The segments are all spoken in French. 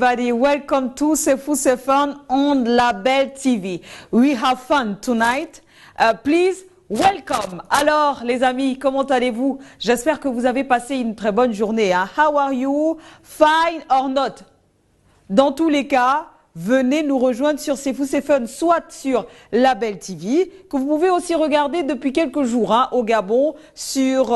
everybody, welcome to C'est Fou C'est Fun on Label TV. We have fun tonight. Please welcome. Alors les amis, comment allez-vous? J'espère que vous avez passé une très bonne journée. Hein? How are you? Fine or not? Dans tous les cas, venez nous rejoindre sur C'est Fou C'est Fun, soit sur Label TV, que vous pouvez aussi regarder depuis quelques jours hein, au Gabon, sur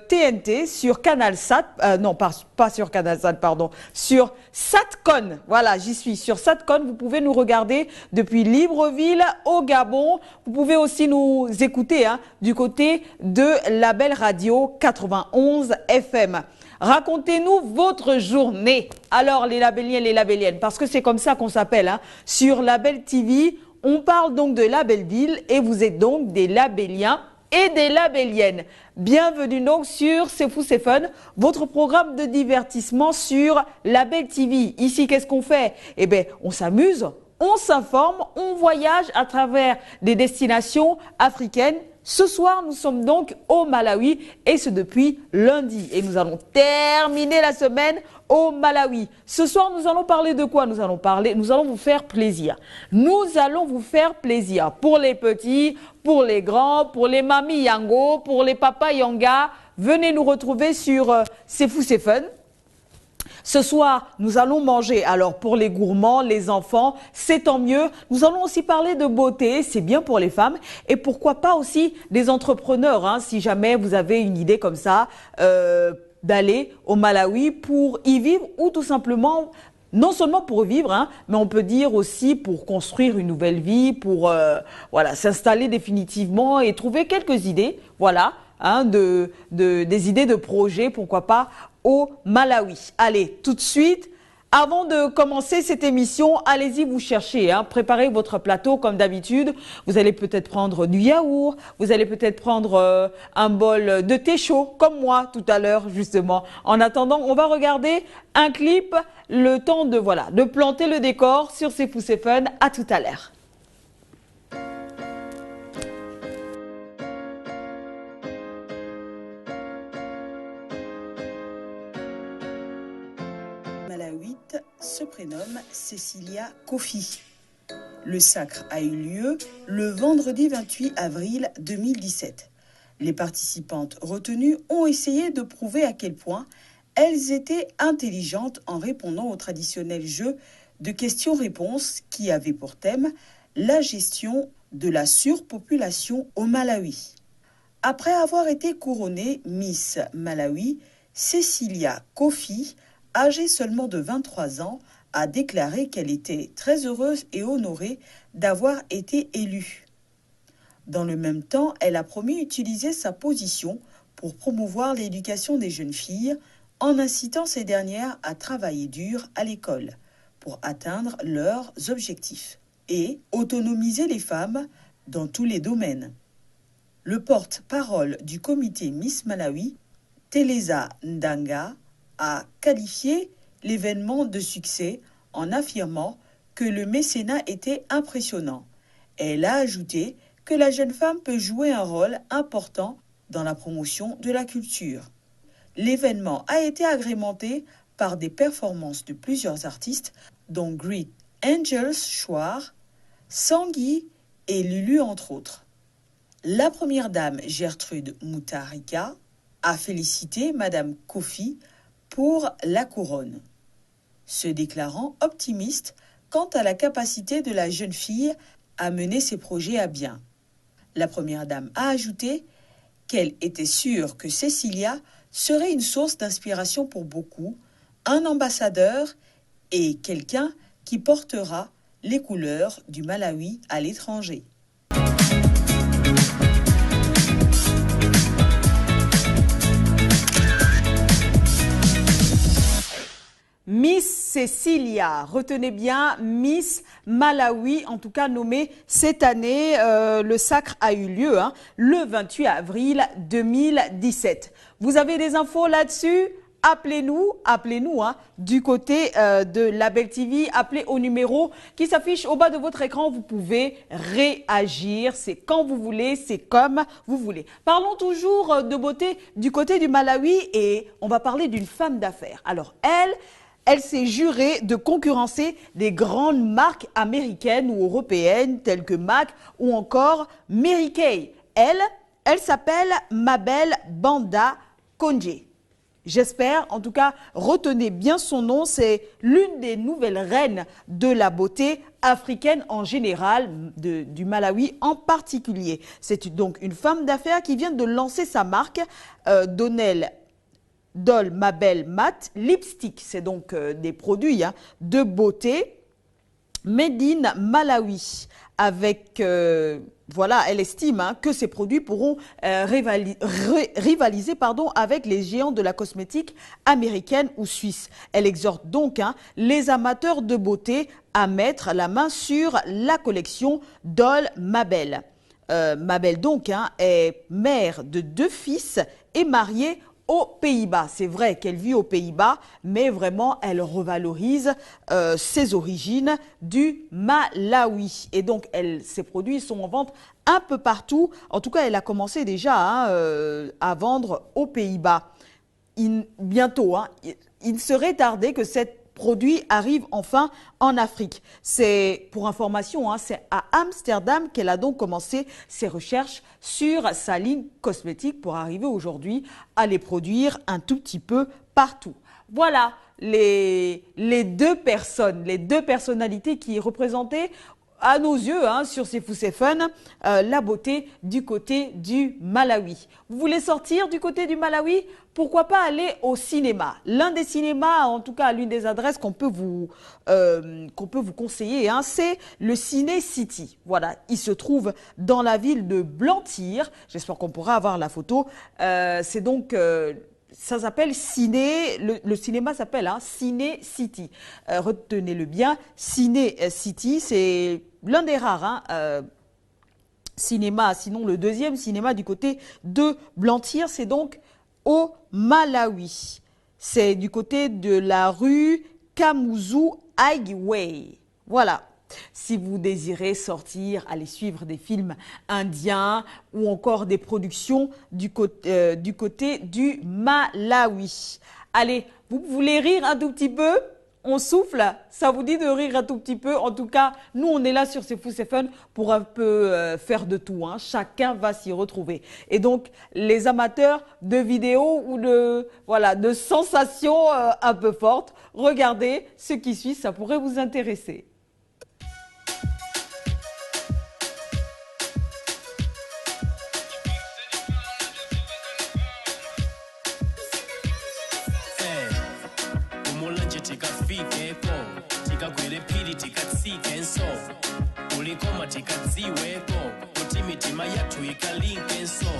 TNT, sur Canal Sat, non pas sur Canal Sat, pardon, sur Satcon, voilà j'y suis, sur Satcon, vous pouvez nous regarder depuis Libreville au Gabon, vous pouvez aussi nous écouter hein, du côté de Label Radio 91 FM. Racontez-nous votre journée. Alors, les labelliens, les labelliennes, parce que c'est comme ça qu'on s'appelle. Hein. Sur Label TV, on parle donc de Labelville et vous êtes donc des labelliens et des labelliennes. Bienvenue donc sur C'est Fou C'est Fun, votre programme de divertissement sur Label TV. Ici, qu'est-ce qu'on fait? Eh bien, on s'amuse, on s'informe, on voyage à travers des destinations africaines. Ce soir, nous sommes donc au Malawi et ce depuis lundi. Et nous allons terminer la semaine au Malawi. Ce soir, nous allons parler de quoi? Nous allons vous faire plaisir. Nous allons vous faire plaisir pour les petits, pour les grands, pour les mamies Yango, pour les papas Yanga. Venez nous retrouver sur C'est Fou C'est Fun. Ce soir, nous allons manger. Alors, pour les gourmands, les enfants, c'est tant mieux. Nous allons aussi parler de beauté, c'est bien pour les femmes. Et pourquoi pas aussi des entrepreneurs, hein, si jamais vous avez une idée comme ça, d'aller au Malawi pour y vivre ou tout simplement, non seulement pour vivre, hein, mais on peut dire aussi pour construire une nouvelle vie, pour voilà, s'installer définitivement et trouver quelques idées, voilà, hein, des idées de projets, pourquoi pas, au Malawi. Allez, tout de suite, avant de commencer cette émission, allez-y vous cherchez, hein, préparez votre plateau comme d'habitude. Vous allez peut-être prendre du yaourt, vous allez peut-être prendre un bol de thé chaud, comme moi tout à l'heure justement. En attendant, on va regarder un clip, le temps de, voilà, de planter le décor sur C'est Fou C'est Fun. À tout à l'heure. Malawite se prénomme Cecilia Kofi. Le sacre a eu lieu le vendredi 28 avril 2017. Les participantes retenues ont essayé de prouver à quel point elles étaient intelligentes en répondant au traditionnel jeu de questions-réponses qui avait pour thème la gestion de la surpopulation au Malawi. Après avoir été couronnée Miss Malawi, Cecilia Kofi, âgée seulement de 23 ans, a déclaré qu'elle était très heureuse et honorée d'avoir été élue. Dans le même temps, elle a promis utiliser sa position pour promouvoir l'éducation des jeunes filles en incitant ces dernières à travailler dur à l'école pour atteindre leurs objectifs et autonomiser les femmes dans tous les domaines. Le porte-parole du comité Miss Malawi, Teleza Ndanga, a qualifié l'événement de succès en affirmant que le mécénat était impressionnant. Elle a ajouté que la jeune femme peut jouer un rôle important dans la promotion de la culture. L'événement a été agrémenté par des performances de plusieurs artistes, dont Great Angels Chouard, Sangui et Lulu entre autres. La première dame Gertrude Moutarika a félicité Madame Kofi pour la couronne, se déclarant optimiste quant à la capacité de la jeune fille à mener ses projets à bien. La première dame a ajouté qu'elle était sûre que Cecilia serait une source d'inspiration pour beaucoup, un ambassadeur et quelqu'un qui portera les couleurs du Malawi à l'étranger. Miss Cecilia, retenez bien, Miss Malawi, en tout cas nommée cette année, le sacre a eu lieu hein, le 28 avril 2017. Vous avez des infos là-dessus? Appelez-nous hein, du côté de Label TV, appelez au numéro qui s'affiche au bas de votre écran. Vous pouvez réagir, c'est quand vous voulez, c'est comme vous voulez. Parlons toujours de beauté du côté du Malawi et on va parler d'une femme d'affaires. Alors elle Elle s'est jurée de concurrencer des grandes marques américaines ou européennes telles que MAC ou encore Mary Kay. Elle s'appelle Mabel Banda Konje. J'espère, en tout cas, retenez bien son nom. C'est l'une des nouvelles reines de la beauté africaine en général, du Malawi en particulier. C'est donc une femme d'affaires qui vient de lancer sa marque Donnell Doll Mabel Matte Lipstick. C'est donc des produits de beauté made in Malawi. Avec, voilà, elle estime que ces produits pourront rivaliser avec les géants de la cosmétique américaine ou suisse. Elle exhorte donc les amateurs de beauté à mettre la main sur la collection Doll Mabel. Mabel donc est mère de 2 fils et mariée aux Pays-Bas. C'est vrai qu'elle vit aux Pays-Bas, mais vraiment, elle revalorise ses origines du Malawi. Et donc, ses produits sont en vente un peu partout. En tout cas, elle a commencé déjà à vendre aux Pays-Bas. Bientôt, il serait tardé que cette produit arrive enfin en Afrique. C'est, pour information, c'est à Amsterdam qu'elle a donc commencé ses recherches sur sa ligne cosmétique pour arriver aujourd'hui à les produire un tout petit peu partout. Voilà les deux personnes, les deux personnalités qui représentaient à nos yeux, sur C'est Fou C'est Fun, la beauté du côté du Malawi. Vous voulez sortir du côté du Malawi? Pourquoi pas aller au cinéma? L'un des cinémas, en tout cas l'une des adresses qu'on peut vous conseiller, c'est le Ciné City. Voilà, il se trouve dans la ville de Blantyre. J'espère qu'on pourra avoir la photo. C'est donc... ça s'appelle Ciné, le cinéma s'appelle Ciné City. Retenez-le bien, Ciné City, c'est l'un des rares cinémas, sinon le deuxième cinéma du côté de Blantyre, c'est donc au Malawi. C'est du côté de la rue Kamuzu Highway. Voilà. Si vous désirez sortir, aller suivre des films indiens ou encore des productions du côté du Malawi. Allez, vous voulez rire un tout petit peu? On souffle? Ça vous dit de rire un tout petit peu? En tout cas, nous, on est là sur C'est Fou C'est Fun pour un peu faire de tout. Chacun va s'y retrouver. Et donc, les amateurs de vidéos ou de sensations un peu fortes, regardez ce qui suit, ça pourrait vous intéresser. Ulikoma tikadziweko kuti mitima yathu ikalinkenso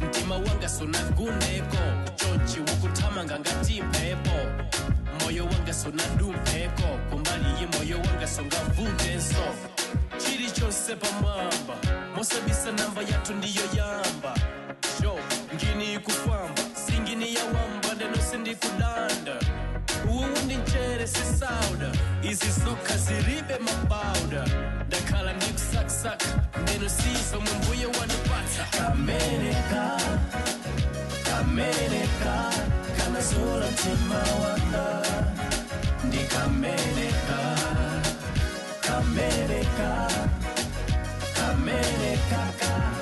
mtima wanga sunagundeko chochi ukuthamanga ngati mphepo moyo wanga sunadumpheko kumbali moyo wanga sungavunkenso chilichonse pamwamba mosabisa namba yathu ndiyo yamba yo ngini ikufamba singini yawamba ndenose ndikudanda uwundi nchere sisauda izi zoka ziribe mabauda dakhala ndikusaksak ndeno sizo mumbuye wanipata Kamereka kana zula mtima wanga ndikamereka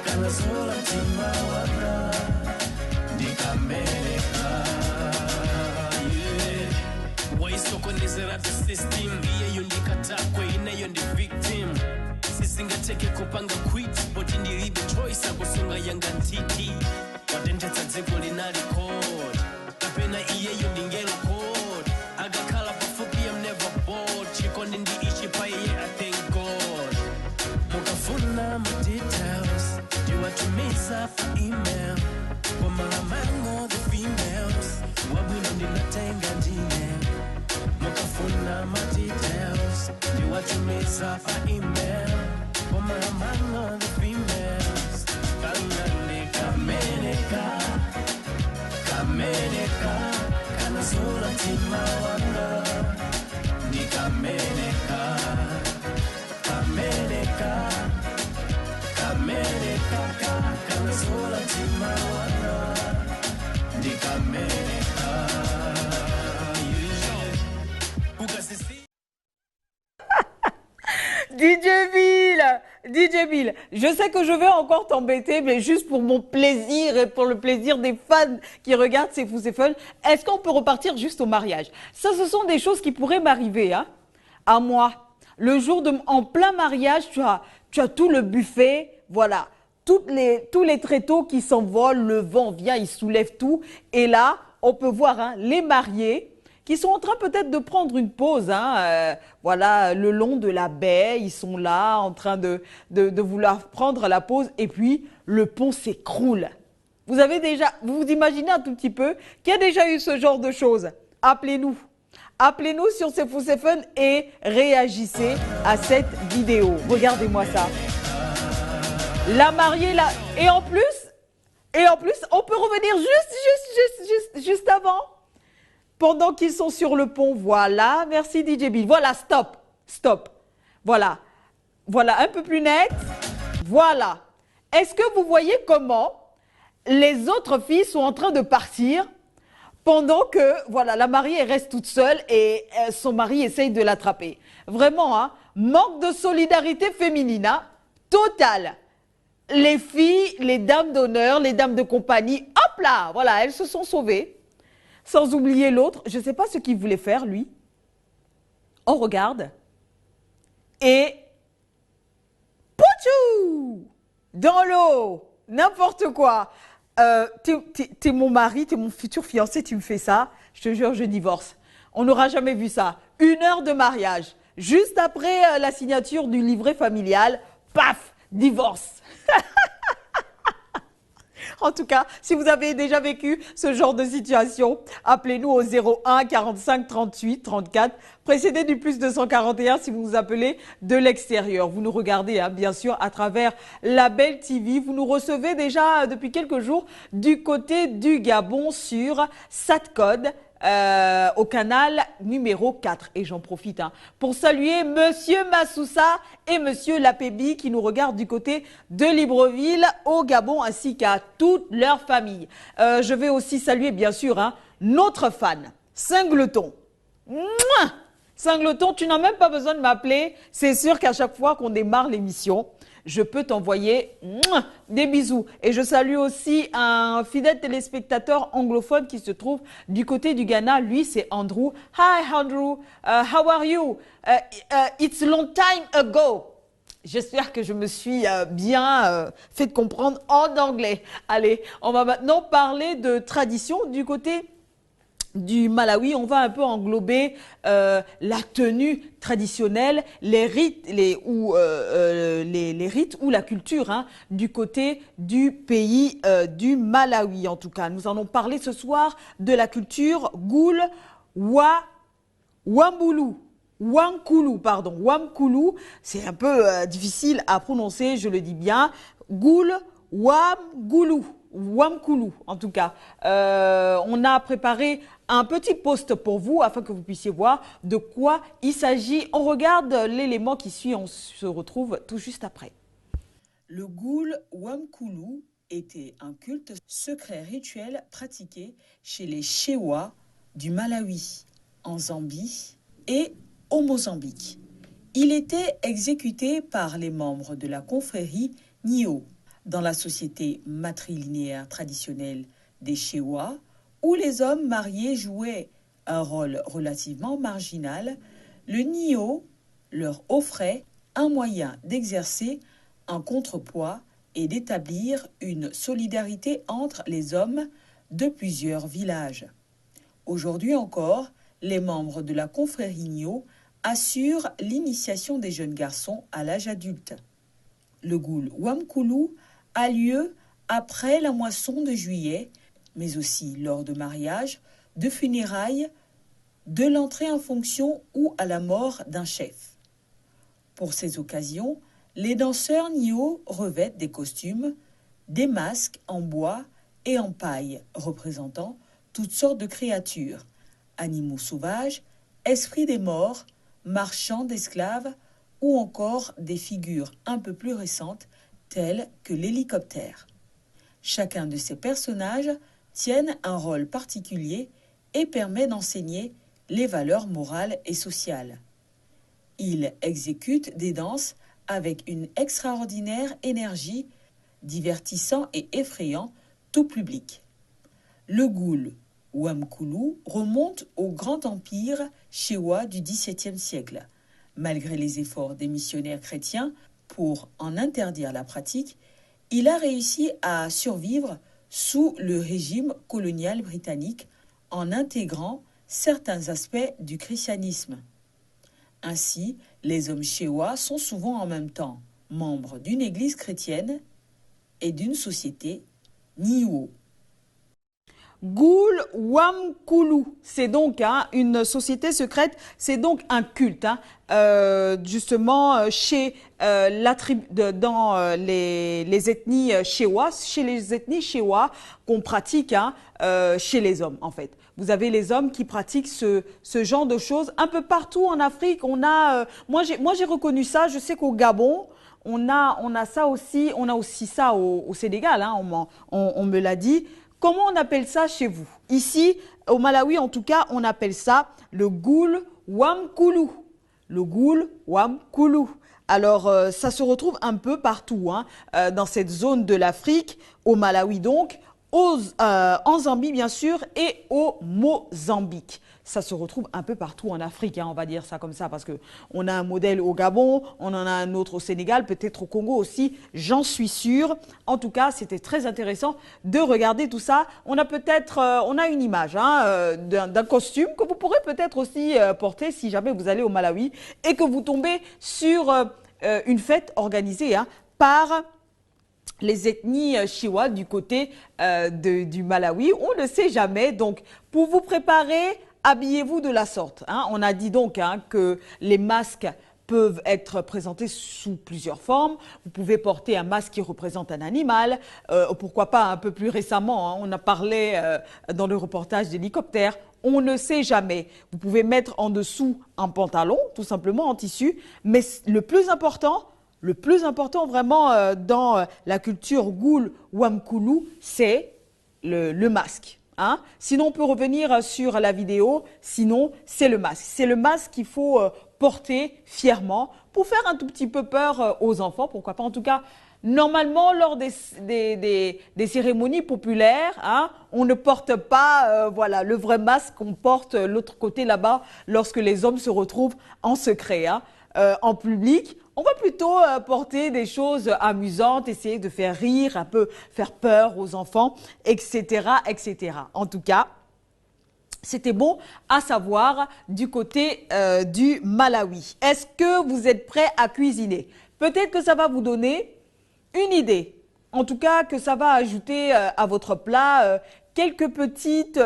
kana zula mtima wanga ndikamereka waisokonezera the system iyeyo ndikatakwe ineyo ndi victim sisingateke kupanga quit boti ndilibe choice akusunga yanga ntiti watentetsa dziko linali code kapena iyeyo ndingelo code agakhala pafupi I'm never bored chikondi ndi ichi pa iye I thank God mukafuna ma details ndiwatumisa for email kwa malamango the females wabwino ndinatenga ndine mukafuna ma details ndiwatumisa for email kwa malamango the females Kamereka kana zula mtima wanga ndikamereka kana zula mtima wanga ndikamereka DJ Bill, je sais que je vais encore t'embêter, mais juste pour mon plaisir et pour le plaisir des fans qui regardent C'est Fou, c'est Fun, est-ce qu'on peut repartir juste au mariage? Ça, ce sont des choses qui pourraient m'arriver, hein, à moi. Le jour en plein mariage, tu as tout le buffet, voilà, tous les tréteaux qui s'envolent, le vent vient, il soulève tout, et là, on peut voir hein, les mariés qui sont en train peut-être de prendre une pause, hein, voilà, le long de la baie, ils sont là en train de vouloir prendre la pause et puis le pont s'écroule. Vous vous imaginez un tout petit peu qu'il y a déjà eu ce genre de choses? Appelez-nous. Appelez-nous sur C'est Fou, c'est Fun et réagissez à cette vidéo. Regardez-moi ça. La mariée là. Et en plus, on peut revenir juste avant. Pendant qu'ils sont sur le pont, voilà, merci DJ Bill. Voilà, stop. Voilà, un peu plus net. Voilà. Est-ce que vous voyez comment les autres filles sont en train de partir pendant que, voilà, la mariée reste toute seule et son mari essaye de l'attraper. Vraiment, hein, manque de solidarité féminine, hein, total. Les filles, les dames d'honneur, les dames de compagnie, hop là, voilà, elles se sont sauvées. Sans oublier l'autre, je ne sais pas ce qu'il voulait faire, lui. On regarde. Et... Pouchou! Dans l'eau! N'importe quoi. T'es mon mari, t'es mon futur fiancé, tu me fais ça. Je te jure, je divorce. On n'aura jamais vu ça. 1 heure de mariage. Juste après la signature du livret familial, paf, divorce. En tout cas, si vous avez déjà vécu ce genre de situation, appelez-nous au 01 45 38 34, précédé du plus 241 si vous nous appelez de l'extérieur. Vous nous regardez, hein, bien sûr, à travers la Belle TV. Vous nous recevez déjà depuis quelques jours du côté du Gabon sur Satcode. Au canal numéro 4. Et j'en profite hein, pour saluer Monsieur Massoussa et Monsieur Lapébi qui nous regardent du côté de Libreville au Gabon ainsi qu'à toute leur famille. Je vais aussi saluer bien sûr hein, notre fan, Singleton. Mouah! Singleton, tu n'as même pas besoin de m'appeler. C'est sûr qu'à chaque fois qu'on démarre l'émission, je peux t'envoyer des bisous. Et je salue aussi un fidèle téléspectateur anglophone qui se trouve du côté du Ghana. Lui, c'est Andrew. Hi Andrew, how are you? It's a long time ago. J'espère que je me suis bien fait comprendre en anglais. Allez, on va maintenant parler de tradition du côté du Malawi. On va un peu englober la tenue traditionnelle, les rites, les rites ou la culture hein, du côté du pays du Malawi en tout cas. Nous allons parler ce soir de la culture Goul Wambulu. Wamkulu, c'est un peu difficile à prononcer, je le dis bien. Goul Wamkulu, en tout cas. On a préparé un petit post pour vous afin que vous puissiez voir de quoi il s'agit. On regarde l'élément qui suit, on se retrouve tout juste après. Le Goul Wamkulu était un culte secret rituel pratiqué chez les Chewa du Malawi, en Zambie et au Mozambique. Il était exécuté par les membres de la confrérie Nio dans la société matrilinéaire traditionnelle des Chewa, où les hommes mariés jouaient un rôle relativement marginal. Le Nio leur offrait un moyen d'exercer un contrepoids et d'établir une solidarité entre les hommes de plusieurs villages. Aujourd'hui encore, les membres de la confrérie Nio assurent l'initiation des jeunes garçons à l'âge adulte. Le Goul Wamkulu a lieu après la moisson de juillet, mais aussi lors de mariages, de funérailles, de l'entrée en fonction ou à la mort d'un chef. Pour ces occasions, les danseurs Nio revêtent des costumes, des masques en bois et en paille représentant toutes sortes de créatures, animaux sauvages, esprits des morts, marchands d'esclaves ou encore des figures un peu plus récentes telles que l'hélicoptère. Chacun de ces personnages tiennent un rôle particulier et permet d'enseigner les valeurs morales et sociales. Ils exécutent des danses avec une extraordinaire énergie, divertissant et effrayant tout public. Le goul Wamkulu remonte au grand empire Shewa du XVIIe siècle. Malgré les efforts des missionnaires chrétiens pour en interdire la pratique, il a réussi à survivre sous le régime colonial britannique en intégrant certains aspects du christianisme. Ainsi, les hommes Shewa sont souvent en même temps membres d'une église chrétienne et d'une société Niwo. Goul Wamkulu, c'est donc une société secrète, c'est donc un culte, justement chez dans les ethnies Shewa, chez les ethnies Shewa qu'on pratique chez les hommes en fait. Vous avez les hommes qui pratiquent ce genre de choses un peu partout en Afrique. On a, moi j'ai reconnu ça. Je sais qu'au Gabon, on a ça aussi. On a aussi ça au Sénégal. On me l'a dit. Comment on appelle ça chez vous? Ici, au Malawi, en tout cas, on appelle ça le goul Wamkulu. Le goul Wamkulu. Alors, ça se retrouve un peu partout dans cette zone de l'Afrique, au Malawi donc, en Zambie bien sûr et au Mozambique. Ça se retrouve un peu partout en Afrique, on va dire ça comme ça, parce qu'on a un modèle au Gabon, on en a un autre au Sénégal, peut-être au Congo aussi, j'en suis sûre. En tout cas, c'était très intéressant de regarder tout ça. On a une image d'un costume que vous pourrez peut-être aussi porter si jamais vous allez au Malawi et que vous tombez sur une fête organisée par les ethnies Shewa du côté du Malawi. On ne sait jamais, donc pour vous préparer, habillez-vous de la sorte. On a dit donc que les masques peuvent être présentés sous plusieurs formes. Vous pouvez porter un masque qui représente un animal. Pourquoi pas un peu plus récemment, on a parlé dans le reportage d'hélicoptère. On ne sait jamais. Vous pouvez mettre en dessous un pantalon, tout simplement en tissu. Mais le plus important vraiment dans la culture goul Wamkulu, c'est le masque. Sinon, on peut revenir sur la vidéo. Sinon, c'est le masque. C'est le masque qu'il faut porter fièrement pour faire un tout petit peu peur aux enfants. Pourquoi pas? En tout cas, normalement, lors des cérémonies populaires, on ne porte pas le vrai masque qu'on porte l'autre côté là-bas lorsque les hommes se retrouvent en secret. En public, on va plutôt porter des choses amusantes, essayer de faire rire, un peu faire peur aux enfants, etc., etc. En tout cas, c'était bon à savoir du côté du Malawi. Est-ce que vous êtes prêts à cuisiner? Peut-être que ça va vous donner une idée. En tout cas, que ça va ajouter à votre plat quelques petites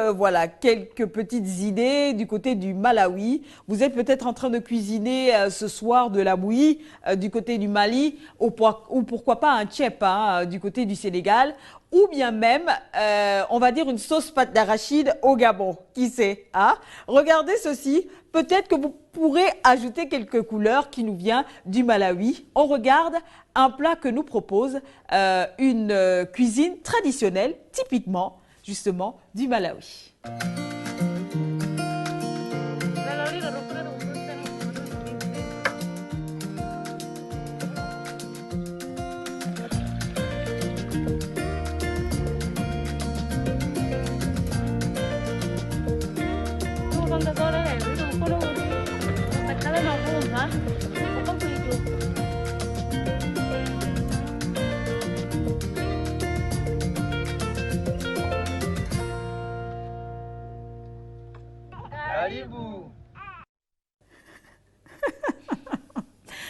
idées du côté du Malawi. Vous êtes peut-être en train de cuisiner ce soir de la bouillie du côté du Mali ou pourquoi pas un tchèp du côté du Sénégal ou bien même, on va dire une sauce pâte d'arachide au Gabon. Qui sait? Regardez ceci. Peut-être que vous pourrez ajouter quelques couleurs qui nous viennent du Malawi. On regarde un plat que nous propose une cuisine traditionnelle, typiquement justement du Malawi.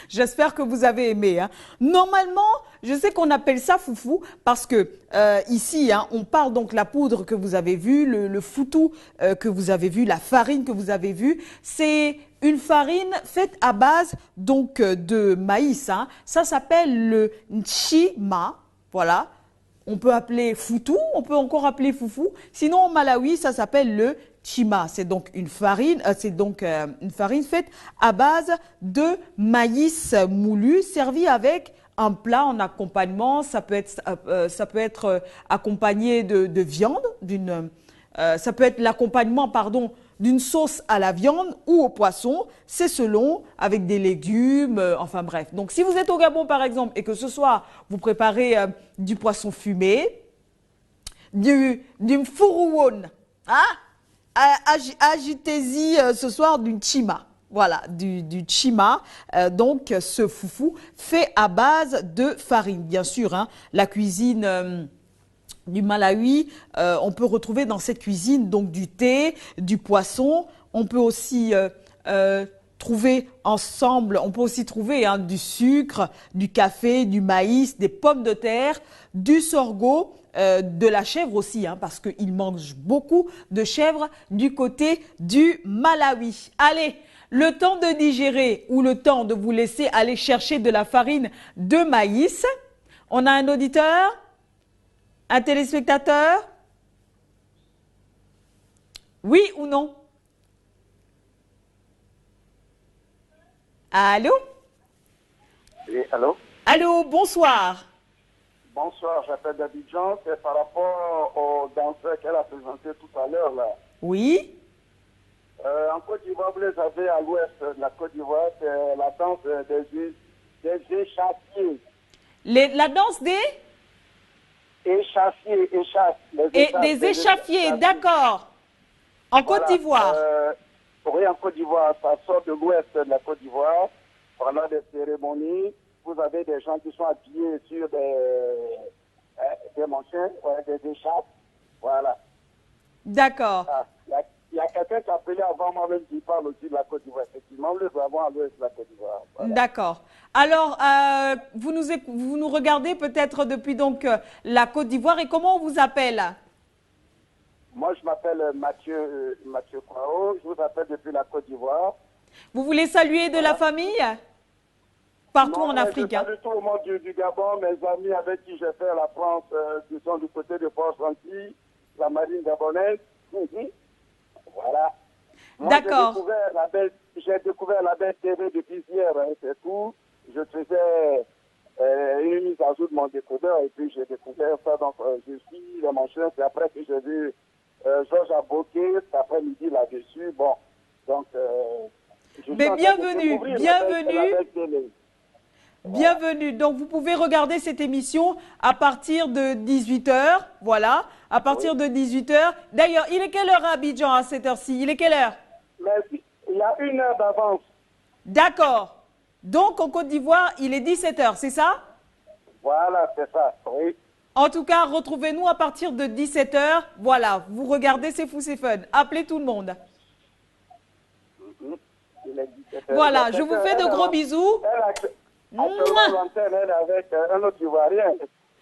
J'espère que vous avez aimé. Normalement, je sais qu'on appelle ça foufou parce que ici, on parle donc la poudre que vous avez vue, le foutou que vous avez vu, la farine que vous avez vue. C'est une farine faite à base donc de maïs. Ça s'appelle le nchima. Voilà. On peut appeler foutou, on peut encore appeler foufou. Sinon, au Malawi, ça s'appelle le chima. C'est donc une farine, faite à base de maïs moulu, servi avec un plat en accompagnement. Ça peut être accompagné de viande, ça peut être l'accompagnement, d'une sauce à la viande ou au poisson, c'est selon, avec des légumes, enfin bref. Donc si vous êtes au Gabon par exemple et que ce soir vous préparez du poisson fumé, du mfuruwon, hein? Ajoutez-y ce soir du chima. Voilà, du chima. Donc, ce foufou fait à base de farine. Bien sûr, hein, la cuisine du Malawi, on peut retrouver dans cette cuisine donc du thé, du poisson. On peut aussi trouver ensemble, on peut aussi trouver hein, du sucre, du café, du maïs, des pommes de terre, du sorgho. De la chèvre aussi, hein, parce qu'ils mangent beaucoup de chèvre du côté du Malawi. Allez, le temps de digérer ou le temps de vous laisser aller chercher de la farine de maïs. On a un auditeur, un téléspectateur? Oui ou non? Allô? Oui, allô? Allô, bonsoir. Bonsoir, j'appelle d'Abidjan. C'est par rapport au danseur qu'elle a présenté tout à l'heure, là. Oui? En Côte d'Ivoire, vous les avez à l'ouest de la Côte d'Ivoire, c'est la danse des échassiers. La danse des? Échassiers, Des échaffiers, d'accord. En Côte d'Ivoire. Oui, en Côte d'Ivoire, ça sort de l'ouest de la Côte d'Ivoire. Pendant des cérémonies, vous avez des gens qui sont habillés sur des manchins, ouais, des écharpes. Voilà. D'accord. Il y a quelqu'un qui a appelé avant moi-même qui parle aussi de la Côte d'Ivoire. Effectivement, nous avons à l'ouest de la Côte d'Ivoire. Voilà. D'accord. Alors, vous nous regardez peut-être depuis donc la Côte d'Ivoire et comment on vous appelle? Moi, je m'appelle Mathieu Kwao. Je vous appelle depuis la Côte d'Ivoire. Vous voulez saluer de la famille? Partout Non, en Afrique. Je salue tout le monde du Gabon, mes amis avec qui j'ai fait la France, qui sont du côté de Port-Gentil, la marine gabonaise. Voilà. D'accord. J'ai découvert la belle TV depuis hier, hein, c'est tout. Je faisais une mise à jour de mon décodeur et puis j'ai découvert ça. Donc, je suis dans mon chemin. C'est après que j'ai vu Georges Aboké, cet après-midi là-dessus. Bon, donc... Mais bienvenue, bienvenue. Bienvenue. Donc, vous pouvez regarder cette émission à partir de 18h. Voilà, à partir de 18h. D'ailleurs, il est quelle heure à Abidjan à cette heure-ci? Il est quelle heure? Merci. Il y a 1 heure d'avance. D'accord. Donc, en Côte d'Ivoire, il est 17h, c'est ça? Voilà, c'est ça, oui. En tout cas, retrouvez-nous à partir de 17h. Voilà, vous regardez C'est Fou, c'est Fun. Appelez tout le monde. Voilà, je vous fais de gros bisous. Actuellement, l'antenne, elle est avec un autre Ivoirien.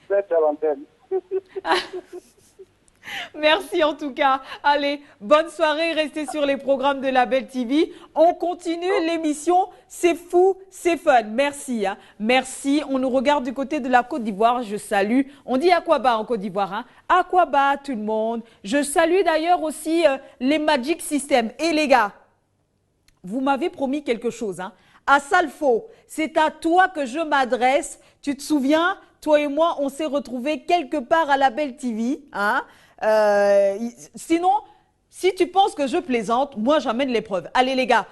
C'est l'antenne. Merci en tout cas. Allez, bonne soirée. Restez sur les programmes de la Belle TV. On continue l'émission C'est Fou, c'est Fun. Merci. Hein. Merci. On nous regarde du côté de la Côte d'Ivoire. Je salue. On dit Aquaba en Côte d'Ivoire. Hein. Aquaba tout le monde. Je salue d'ailleurs aussi les Magic System. Et les gars, vous m'avez promis quelque chose. Hein. À Salfo, c'est à toi que je m'adresse. Tu te souviens, toi et moi, on s'est retrouvés quelque part à la Belle TV. Hein. Sinon, si tu penses que je plaisante, moi j'amène les preuves. Allez les gars,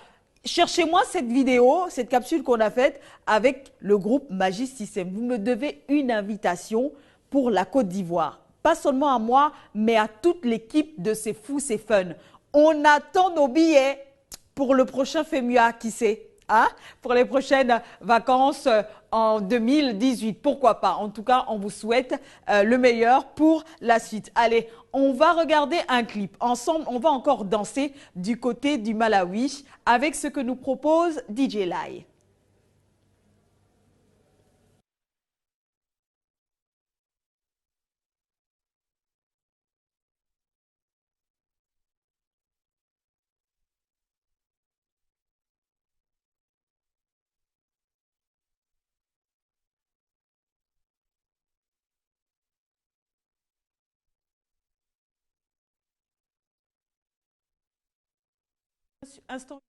cherchez-moi cette vidéo, cette capsule qu'on a faite avec le groupe Magic System. Vous me devez une invitation pour la Côte d'Ivoire. Pas seulement à moi, mais à toute l'équipe de C'est Fou, c'est Fun. On attend nos billets pour le prochain FEMUA, qui sait, hein, pour les prochaines vacances en 2018. Pourquoi pas? En tout cas, on vous souhaite le meilleur pour la suite. Allez, on va regarder un clip. Ensemble, on va encore danser du côté du Malawi avec ce que nous propose DJ Lai. Instant.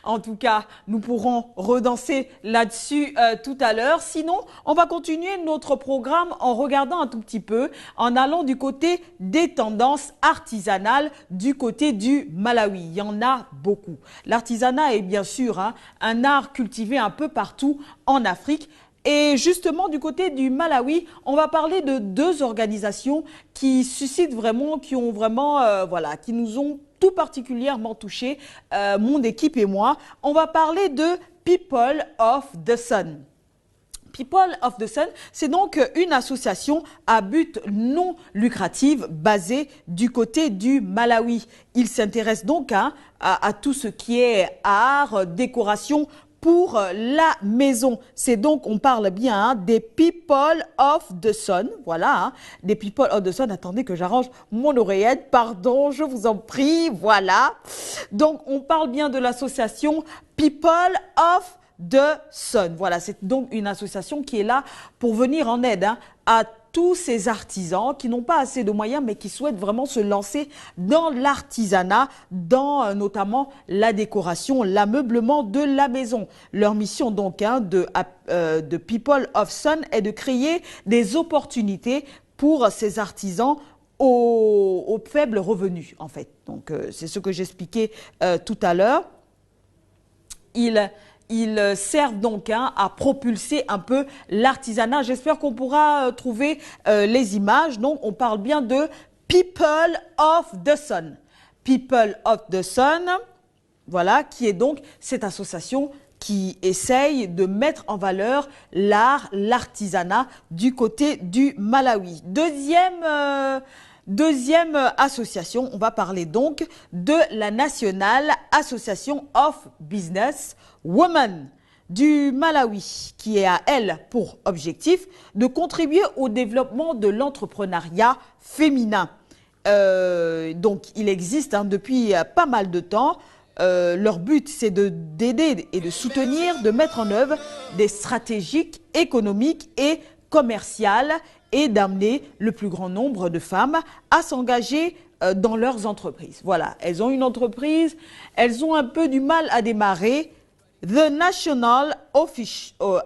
En tout cas, nous pourrons redanser là-dessus tout à l'heure. Sinon, on va continuer notre programme en regardant un tout petit peu, en allant du côté des tendances artisanales du côté du Malawi. Il y en a beaucoup. L'artisanat est bien sûr un art cultivé un peu partout en Afrique. Et justement, du côté du Malawi, on va parler de deux organisations qui suscitent vraiment, qui ont vraiment, voilà, qui nous ont tout particulièrement touchés, mon équipe et moi. On va parler de People of the Sun. People of the Sun, c'est donc une association à but non lucratif basée du côté du Malawi. Il s'intéresse donc à tout ce qui est art, décoration, pour la maison. C'est donc, on parle bien des People of the Sun. Voilà, des People of the Sun. Attendez que j'arrange mon oreillette. Pardon, je vous en prie. Voilà. Donc, on parle bien de l'association People of the Sun. Voilà, c'est donc une association qui est là pour venir en aide à tous ces artisans qui n'ont pas assez de moyens mais qui souhaitent vraiment se lancer dans l'artisanat, dans notamment la décoration, l'ameublement de la maison. Leur mission donc de People of Sun est de créer des opportunités pour ces artisans aux faibles revenus en fait. Donc c'est ce que j'expliquais tout à l'heure. Ils servent donc à propulser un peu l'artisanat. J'espère qu'on pourra trouver les images. Donc, on parle bien de People of the Sun. People of the Sun, voilà, qui est donc cette association qui essaye de mettre en valeur l'art, l'artisanat du côté du Malawi. Deuxième association, on va parler donc de la National Association of Business Women du Malawi, qui a, elle, pour objectif de contribuer au développement de l'entrepreneuriat féminin. Donc, il existe depuis pas mal de temps. Leur but, c'est d'aider et de soutenir, de mettre en œuvre des stratégies économiques et commerciales et d'amener le plus grand nombre de femmes à s'engager dans leurs entreprises. Voilà, elles ont une entreprise, elles ont un peu du mal à démarrer. The National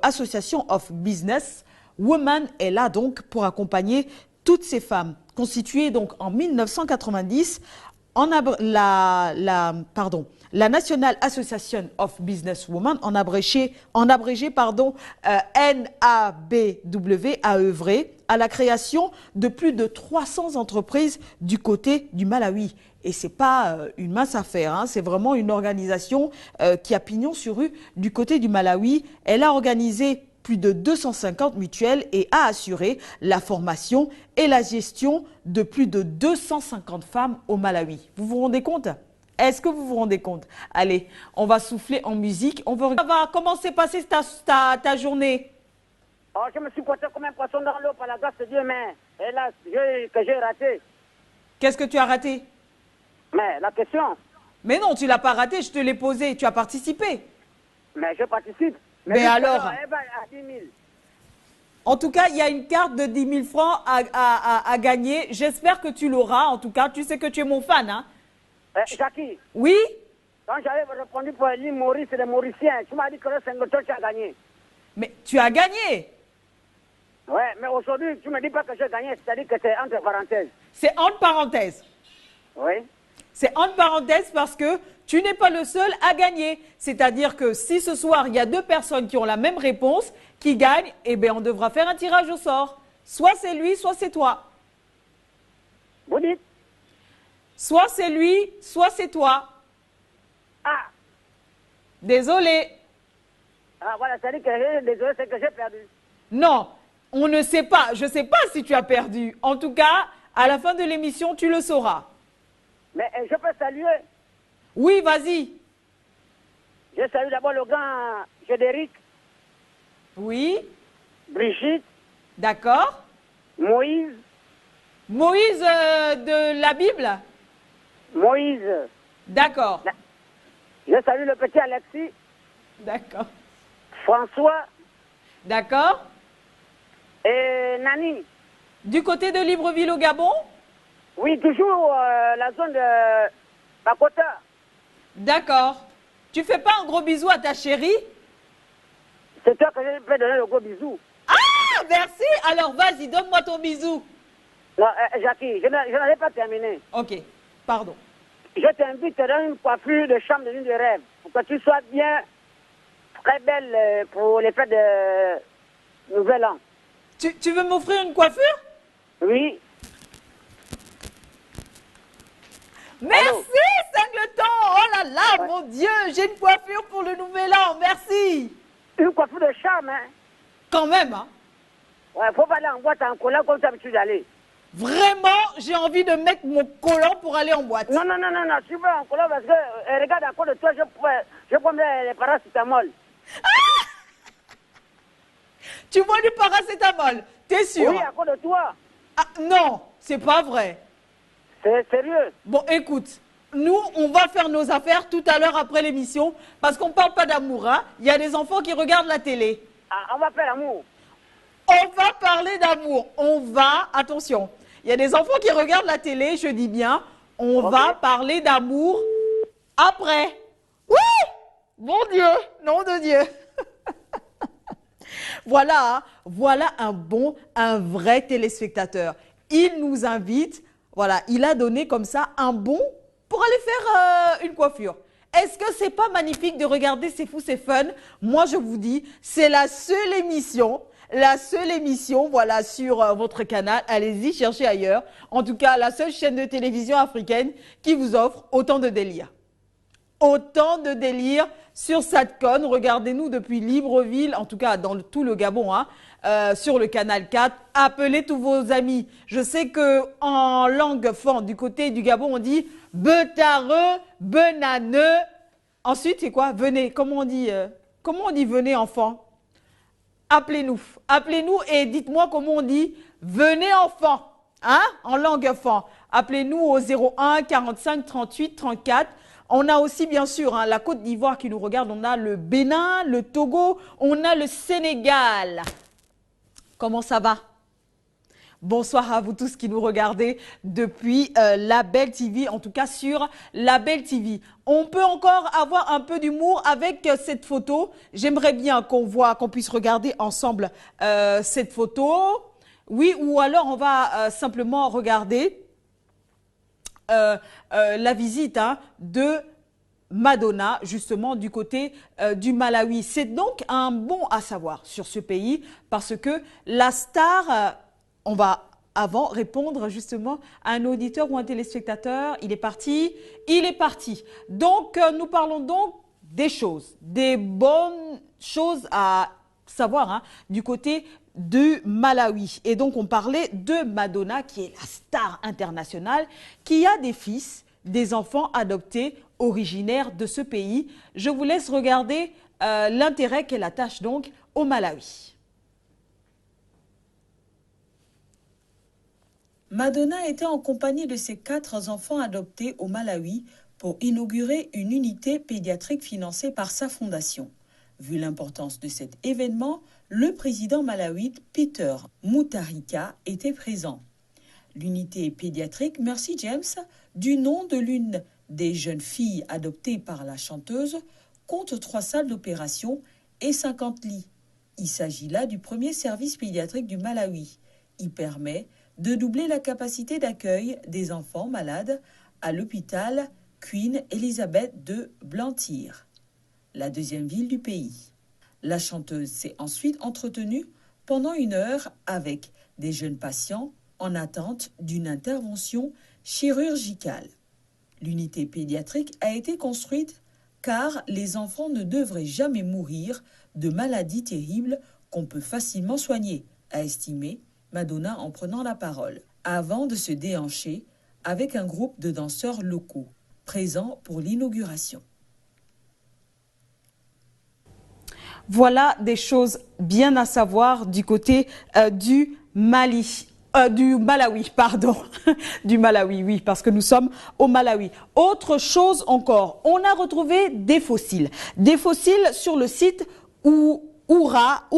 Association of Business Women est là donc pour accompagner toutes ces femmes. Constituée donc en 1990, la National Association of Business Women, en abrégé, NABW, a œuvré à la création de plus de 300 entreprises du côté du Malawi. Et ce n'est pas une mince affaire, c'est vraiment une organisation qui a pignon sur rue du côté du Malawi. Elle a organisé plus de 250 mutuelles et a assuré la formation et la gestion de plus de 250 femmes au Malawi. Vous vous rendez compte ? Est-ce que vous vous rendez compte? Allez, on va souffler en musique. Comment s'est passée ta journée? Oh, je me suis porté comme un poisson dans l'eau par la grâce de Dieu, mais hélas, que j'ai raté. Qu'est-ce que tu as raté? Mais la question. Mais non, tu ne l'as pas raté, je te l'ai posée. Tu as participé. Mais je participe. Mais alors à 10 000. En tout cas, il y a une carte de 10 000 francs à gagner. J'espère que tu l'auras. En tout cas, tu sais que tu es mon fan, hein? Jackie. Oui? Quand j'avais répondu pour l'île Maurice et les Mauriciens, tu m'as dit que le Sengoto, tu as gagné. Mais tu as gagné? Ouais, mais aujourd'hui, tu ne me dis pas que j'ai gagné, c'est-à-dire que c'est entre parenthèses. C'est entre parenthèses. Oui. C'est entre parenthèses parce que tu n'es pas le seul à gagner. C'est-à-dire que si ce soir, il y a deux personnes qui ont la même réponse, qui gagnent, eh bien, on devra faire un tirage au sort. Soit c'est lui, soit c'est toi. Vous dites? Soit c'est lui, soit c'est toi. Ah. Désolé. Ah, voilà, c'est-à-dire que désolé, c'est que j'ai perdu. Non, on ne sait pas. Je ne sais pas si tu as perdu. En tout cas, à la fin de l'émission, tu le sauras. Mais je peux saluer? Oui, vas-y. Je salue d'abord le grand Gédéric. Oui. Brigitte. D'accord. Moïse. Moïse de la Bible? Moïse. D'accord. Je salue le petit Alexis. D'accord. François. D'accord. Et Nani. Du côté de Libreville au Gabon? Oui, toujours la zone de Bakota. D'accord. Tu fais pas un gros bisou à ta chérie? C'est toi que je vais donner le gros bisou. Ah, merci. Alors, vas-y, donne-moi ton bisou. Non, Jackie, je n'avais pas terminé. Ok, pardon. Je t'invite dans une coiffure de chambre de nuit de rêve pour que tu sois bien, très belle pour les fêtes de Nouvel An. Tu veux m'offrir une coiffure? Oui. Merci, Allô? Singleton. Oh là là, mon Dieu, j'ai une coiffure pour le nouvel an. Merci. Une coiffure de charme, hein. Quand même, hein. Ouais, faut pas aller en boîte en collant comme tu as l'habitude d'aller. Vraiment, j'ai envie de mettre mon collant pour aller en boîte. Non, tu vas en collant parce que, regarde, à cause de toi, je prends les paracétamol. Tu bois du paracétamol, t'es sûr? Oui, à cause de toi. Ah, non, c'est pas vrai. C'est sérieux. Bon, écoute, nous, on va faire nos affaires tout à l'heure après l'émission parce qu'on parle pas d'amour, hein. Il y a des enfants qui regardent la télé. Ah, on va faire l'amour. On va parler d'amour. Attention, il y a des enfants qui regardent la télé, je dis bien, on va parler d'amour après. Oui! Mon Dieu, nom de Dieu. Voilà, hein, voilà un vrai téléspectateur. Il nous invite, voilà, il a donné comme ça un bon pour aller faire une coiffure. Est-ce que c'est pas magnifique de regarder C'est Fou, c'est Fun? Moi, je vous dis, c'est la seule émission, voilà, sur votre canal. Allez-y, cherchez ailleurs. En tout cas, la seule chaîne de télévision africaine qui vous offre autant de délire. Autant de délire sur Satcon. Regardez-nous depuis Libreville, en tout cas dans tout le Gabon, hein, sur le canal 4. Appelez tous vos amis. Je sais que en langue fon, du côté du Gabon, on dit betareux, benaneux. Ensuite, c'est quoi? Venez. Comment on dit venez, enfant? Appelez-nous. Appelez-nous et dites-moi comment on dit venez, enfant. Hein? En langue fon. Appelez-nous au 01 45 38 34. On a aussi, bien sûr, hein, la Côte d'Ivoire qui nous regarde. On a le Bénin, le Togo, on a le Sénégal. Comment ça va? Bonsoir à vous tous qui nous regardez depuis Label TV, en tout cas sur Label TV. On peut encore avoir un peu d'humour avec cette photo. J'aimerais bien qu'on puisse regarder ensemble cette photo. Oui, ou alors on va simplement regarder la visite, hein, de Madonna, justement, du côté du Malawi. C'est donc un bon à savoir sur ce pays parce que la star, on va avant répondre justement à un auditeur ou un téléspectateur. Il est parti. Donc, nous parlons donc des bonnes choses à savoir, hein, du côté du Malawi. Et donc, on parlait de Madonna, qui est la star internationale, qui a des fils, des enfants adoptés originaires de ce pays. Je vous laisse regarder l'intérêt qu'elle attache donc au Malawi. Madonna était en compagnie de ses 4 enfants adoptés au Malawi pour inaugurer une unité pédiatrique financée par sa fondation. Vu l'importance de cet événement, le président malawite Peter Mutharika était présent. L'unité pédiatrique Mercy James, du nom de l'une des jeunes filles adoptées par la chanteuse, compte 3 salles d'opération et 50 lits. Il s'agit là du premier service pédiatrique du Malawi. Il permet de doubler la capacité d'accueil des enfants malades à l'hôpital Queen Elizabeth de Blantyre, la deuxième ville du pays. La chanteuse s'est ensuite entretenue pendant 1 heure avec des jeunes patients en attente d'une intervention chirurgicale. L'unité pédiatrique a été construite car les enfants ne devraient jamais mourir de maladies terribles qu'on peut facilement soigner, a estimé Madonna en prenant la parole, avant de se déhancher avec un groupe de danseurs locaux présents pour l'inauguration. Voilà des choses bien à savoir du côté du Malawi, pardon. Du Malawi, oui, parce que nous sommes au Malawi. Autre chose encore, on a retrouvé des fossiles sur le site Urawa,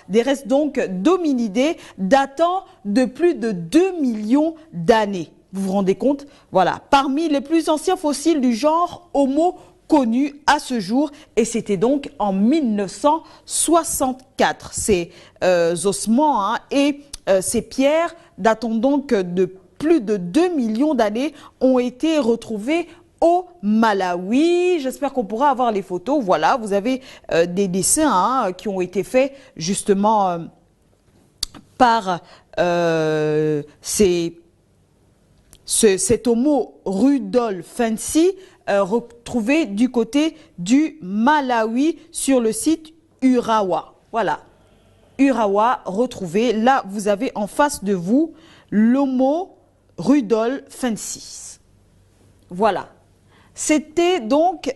des restes donc d'hominidés datant de plus de 2 millions d'années. Vous vous rendez compte? Voilà. Parmi les plus anciens fossiles du genre Homo connus à ce jour, et c'était donc en 1964. Ces ossements et ces pierres datant donc de plus de 2 millions d'années ont été retrouvés au Malawi. J'espère qu'on pourra avoir les photos. Voilà, vous avez des dessins qui ont été faits justement par cet Homo rudolfensis retrouvé du côté du Malawi sur le site Urawa. Voilà, Urawa retrouvé. Là, vous avez en face de vous l'Homo rudolfensis. Voilà. C'était donc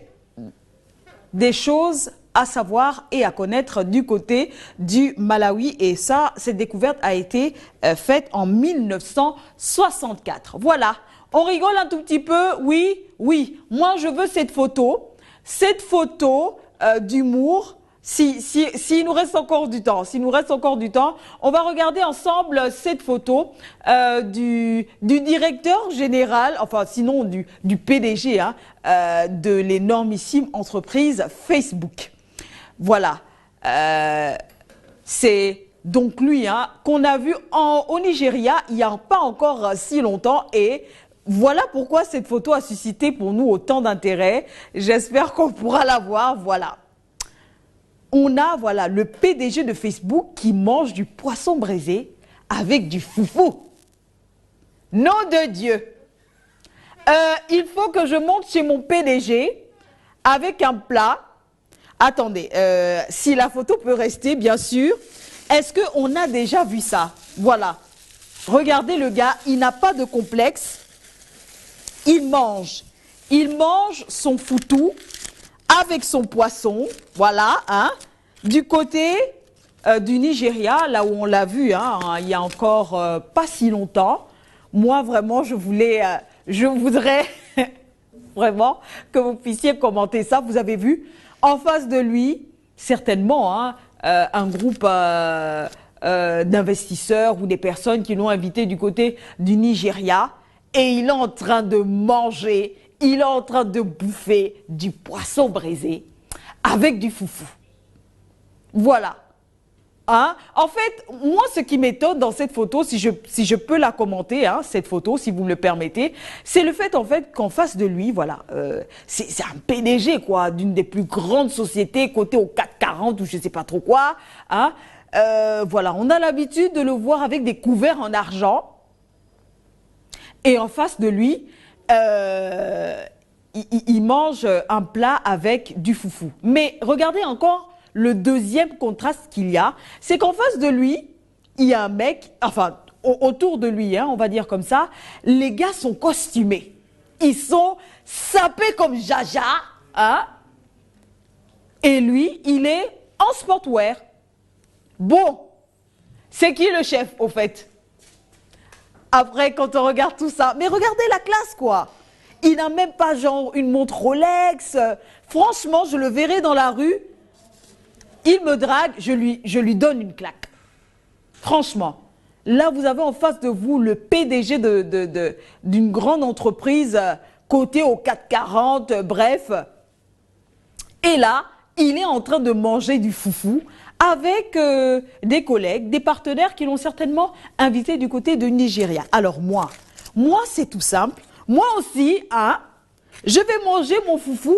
des choses à savoir et à connaître du côté du Malawi. Et ça, cette découverte a été faite en 1964. Voilà. On rigole un tout petit peu. Oui, oui. Moi, je veux cette photo. Cette photo d'humour. S'il nous reste encore du temps, on va regarder ensemble cette photo du directeur général, enfin sinon du PDG de l'énormissime entreprise Facebook. Voilà, c'est donc lui qu'on a vu au Nigeria il n'y a pas encore si longtemps et voilà pourquoi cette photo a suscité pour nous autant d'intérêt. J'espère qu'on pourra la voir, voilà. On a, voilà, le PDG de Facebook qui mange du poisson braisé avec du foufou. Nom de Dieu. Il faut que je monte chez mon PDG avec un plat. Attendez, si la photo peut rester, bien sûr. Est-ce qu'on a déjà vu ça? Voilà. Regardez le gars, il n'a pas de complexe. Il mange son foutou avec son poisson, voilà, du côté du Nigeria, là où on l'a vu, il y a encore pas si longtemps. Moi, vraiment, je voudrais vraiment que vous puissiez commenter ça. Vous avez vu, en face de lui, certainement, un groupe d'investisseurs ou des personnes qui l'ont invité du côté du Nigeria. Et il est en train de manger, il est en train de bouffer du poisson braisé avec du foufou. Voilà. En fait, moi, ce qui m'étonne dans cette photo, si je peux la commenter, cette photo, si vous me le permettez, c'est le fait, en fait, qu'en face de lui, voilà, c'est un PDG, quoi, d'une des plus grandes sociétés cotées au CAC 40 ou je ne sais pas trop quoi. Voilà, on a l'habitude de le voir avec des couverts en argent. Et en face de lui, il mange un plat avec du foufou. Mais regardez encore le deuxième contraste qu'il y a, c'est qu'en face de lui, il y a un mec, enfin autour de lui, on va dire comme ça, les gars sont costumés. Ils sont sapés comme Jaja, et lui, il est en sportwear. Bon, c'est qui le chef au fait? Après, quand on regarde tout ça, mais regardez la classe, quoi. Il n'a même pas genre une montre Rolex. Franchement, je le verrai dans la rue. Il me drague, je lui donne une claque. Franchement. Là, vous avez en face de vous le PDG d'une grande entreprise cotée au 440, bref. Et là, il est en train de manger du foufou avec des collègues, des partenaires qui l'ont certainement invité du côté de Nigeria. Alors moi c'est tout simple. Moi aussi, je vais manger mon foufou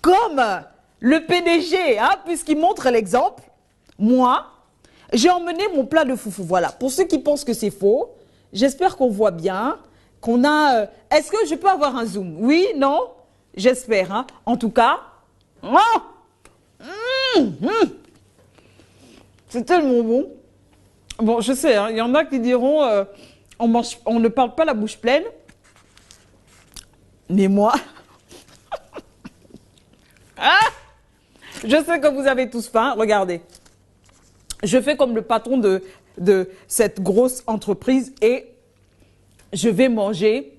comme le PDG, puisqu'il montre l'exemple. Moi, j'ai emmené mon plat de foufou. Voilà. Pour ceux qui pensent que c'est faux, j'espère qu'on voit bien, qu'on a... Est-ce que je peux avoir un zoom? Oui, non? J'espère. En tout cas... C'est tellement bon. Bon, je sais, il y en a qui diront on ne parle pas la bouche pleine. Mais moi, je sais que vous avez tous faim. Regardez, je fais comme le patron de cette grosse entreprise et je vais manger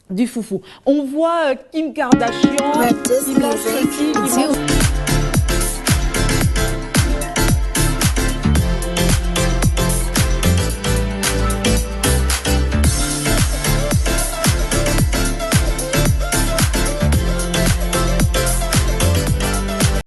du foufou. On voit Kim Kardashian qui mange ceci, qui mange...